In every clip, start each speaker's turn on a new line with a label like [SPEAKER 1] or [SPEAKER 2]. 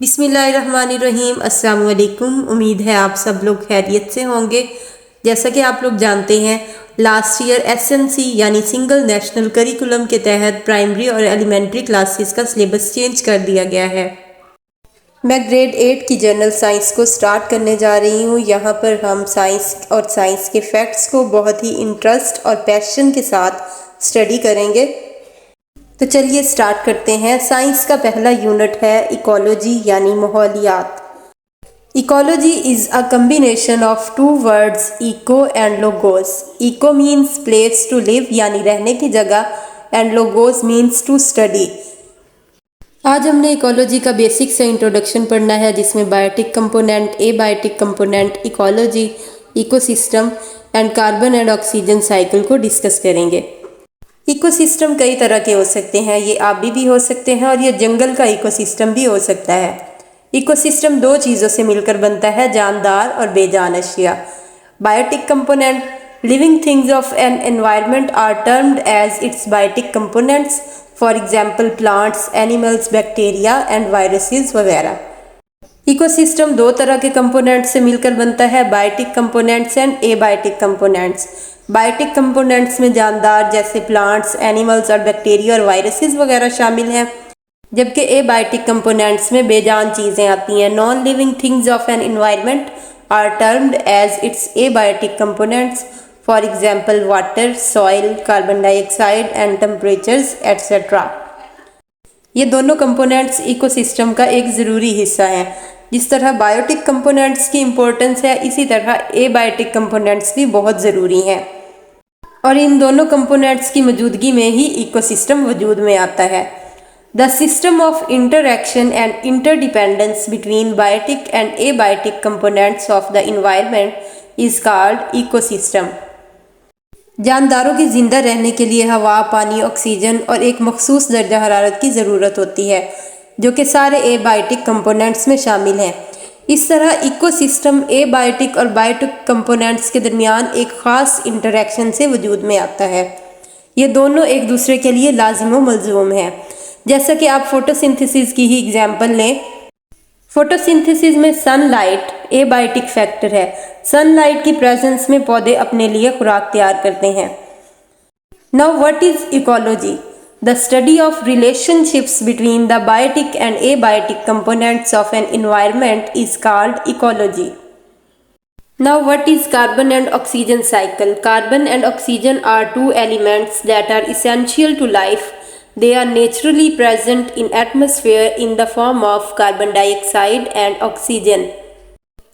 [SPEAKER 1] बिस्मिल्लाहिर्रहमानिर्रहीम। अस्सलाम वालेकुम। उम्मीद है आप सब लोग खैरियत से होंगे। जैसा कि आप लोग जानते हैं, लास्ट ईयर एसएनसी यानी सिंगल नेशनल करिकुलम के तहत प्राइमरी और एलिमेंट्री क्लासेस का सिलेबस चेंज कर दिया गया है। मैं ग्रेड 8 की जनरल साइंस को स्टार्ट करने जा रही हूँ। यहाँ पर हम साइंस और साइंस के फैक्ट्स को बहुत ही इंटरेस्ट और पैशन के साथ स्टडी करेंगे। तो चलिए स्टार्ट करते हैं। साइंस का पहला यूनिट है इकोलॉजी यानी माहौलियात। Ecology is a combination of two words eco and logos. Eco means place to live यानी रहने की जगह, and logos means to study. आज हमने इकोलॉजी का बेसिक से इंट्रोडक्शन पढ़ना है, जिसमें biotic component, abiotic component, ecology, ecosystem and carbon and oxygen cycle को डिस्कस करेंगे। इकोसिस्टम कई तरह के हो सकते हैं। ये आबी भी हो सकते हैं और ये जंगल का इकोसिस्टम भी हो सकता है। इकोसिस्टम दो चीज़ों से मिलकर बनता है, जानदार और बेजान अशिया। Biotic component, living things of an environment are termed as its biotic components, for example plants, animals, bacteria and viruses वगैरह। इकोसिस्टम दो तरह के कंपोनेंट्स से मिलकर बनता है, biotic components and abiotic components. Biotic components में जानदार जैसे प्लांट्स, एनिमल्स और बैक्टीरिया और वायरसेस वगैरह शामिल हैं, जबकि एबायोटिक कंपोनेंट्स में बेजान चीज़ें आती हैं। Non living things of an environment are termed as its abiotic components, for example water, soil, carbon dioxide and temperatures etcetera. ये दोनों कंपोनेंट्स इकोसिस्टम का एक ज़रूरी हिस्सा हैं। जिस तरह बायोटिक कंपोनेंट्स की इम्पोर्टेंस है, इसी तरह एबायोटिक कंपोनेंट्स भी बहुत ज़रूरी हैं, और इन दोनों कंपोनेंट्स की मौजूदगी में ही इकोसिस्टम वजूद में आता है। The system of interaction and interdependence between biotic and abiotic components of the environment is called ecosystem. जानदारों के जिंदा रहने के लिए हवा, पानी, ऑक्सीजन और एक मखसूस दर्जा हरारत की ज़रूरत होती है, जो कि सारे एबायोटिक कंपोनेंट्स में शामिल हैं। इस तरह इकोसिस्टम एबायोटिक और बायोटिक कंपोनेंट्स के दरमियान एक ख़ास इंटरैक्शन से वजूद में आता है। ये दोनों एक दूसरे के लिए लाजिम व मलज़ूम हैं। जैसा कि आप फोटोसिंथेसिस की ही एग्जाम्पल लें। फोटोसिंथेसिस में सनलाइट एबायोटिक फैक्टर है। सनलाइट की प्रेजेंस में पौधे अपने लिए खुराक तैयार करते हैं। Now what is ecology? The study of relationships between the biotic and abiotic components of an environment is called ecology. Now what is carbon and oxygen cycle? Carbon and oxygen are two elements that are essential to life. They are naturally present in atmosphere in the form of carbon dioxide and oxygen.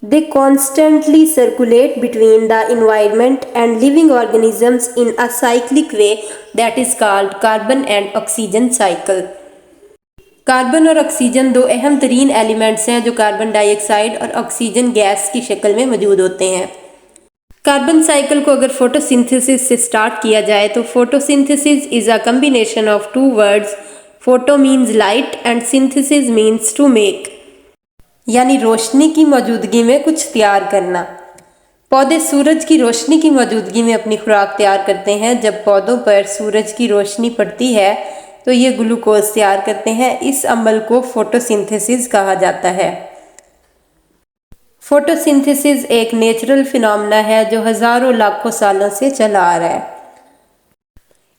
[SPEAKER 1] They constantly circulate between the environment and living organisms in a cyclic way that is called carbon and oxygen cycle. Carbon और oxygen दो अहम तरीन elements हैं जो carbon dioxide और oxygen gas की शक्ल में मौजूद होते हैं। कार्बन साइकिल को अगर फोटोसिंथेसिस से स्टार्ट किया जाए तो photosynthesis is a combination of two words, photo means light and synthesis means to make, यानी रोशनी की मौजूदगी में कुछ तैयार करना। पौधे सूरज की रोशनी की मौजूदगी में अपनी खुराक तैयार करते हैं। जब पौधों पर सूरज की रोशनी पड़ती है तो ये ग्लूकोज तैयार करते हैं। इस अमल को फोटोसिंथेसिस कहा जाता है। फोटोसिंथेसिस एक नेचुरल फिनोमेना है जो हजारों लाखों सालों से चला आ रहा है।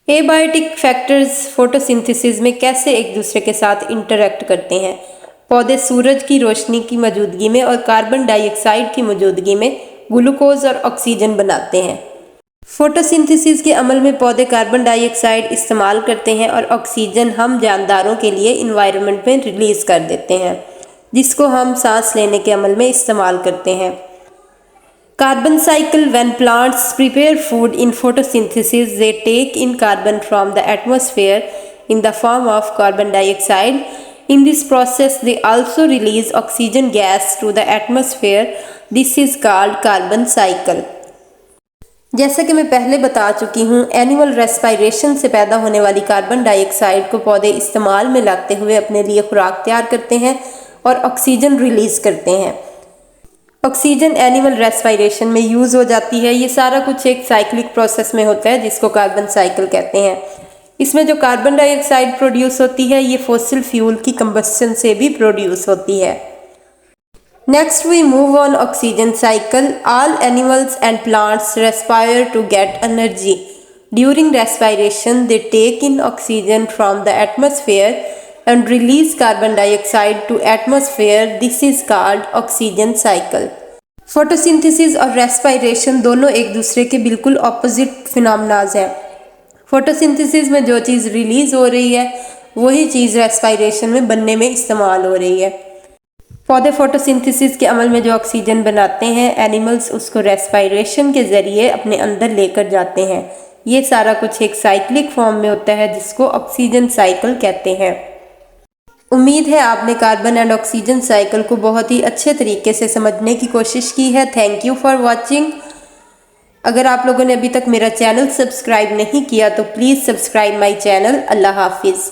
[SPEAKER 1] एबायोटिक फैक्टर्स फोटोसिंथेसिस में कैसे एक दूसरे के साथ इंटरैक्ट करते हैं? पौधे सूरज की रोशनी की मौजूदगी में और कार्बन डाइऑक्साइड की मौजूदगी में ग्लूकोज और ऑक्सीजन बनाते हैं। फोटोसिंथेसिस के अमल में पौधे कार्बन डाइऑक्साइड इस्तेमाल करते हैं और ऑक्सीजन हम जानदारों के लिए इन्वायरमेंट में रिलीज कर देते हैं, जिसको हम सांस लेने के अमल में इस्तेमाल करते हैं। Carbon cycle, when plants prepare food in photosynthesis they take in carbon from the atmosphere in the form of carbon dioxide. In this process they also release oxygen gas to the atmosphere. This is called carbon cycle. जैसा कि मैं पहले बता चुकी हूँ, animal respiration से पैदा होने वाली कार्बन डाइऑक्साइड को पौधे इस्तेमाल में लाते हुए अपने लिए खुराक तैयार करते हैं और ऑक्सीजन रिलीज करते हैं। ऑक्सीजन एनिमल रेस्पायरेशन में यूज़ हो जाती है। ये सारा कुछ एक साइक्लिक प्रोसेस में होता है जिसको कार्बन साइकिल कहते हैं। इसमें जो कार्बन डाइऑक्साइड प्रोड्यूस होती है ये फॉसिल फ्यूल की कंबस्शन से भी प्रोड्यूस होती है। Next we move on oxygen cycle. All animals and plants respire to get energy. During respiration they take in oxygen from the atmosphere and release carbon dioxide to atmosphere. This is called oxygen cycle. Photosynthesis और respiration दोनों एक दूसरे के बिल्कुल opposite फिनोमेनाज हैं। Photosynthesis में जो चीज़ release हो रही है वही चीज़ रेस्पायरेशन में बनने में इस्तेमाल हो रही है। पौधे फोटोसिंथेसिस के अमल में जो ऑक्सीजन बनाते हैं, एनिमल्स उसको रेस्पायरेशन के ज़रिए अपने अंदर लेकर जाते हैं। ये सारा कुछ एक साइक्लिक फॉर्म में होता है जिसको ऑक्सीजन साइकिल कहते हैं। उम्मीद है आपने कार्बन एंड ऑक्सीजन साइकिल को बहुत ही अच्छे तरीके से समझने की कोशिश की है। Thank you for watching. अगर आप लोगों ने अभी तक मेरा चैनल सब्सक्राइब नहीं किया तो प्लीज़ सब्सक्राइब माय चैनल। अल्लाह हाफिज़।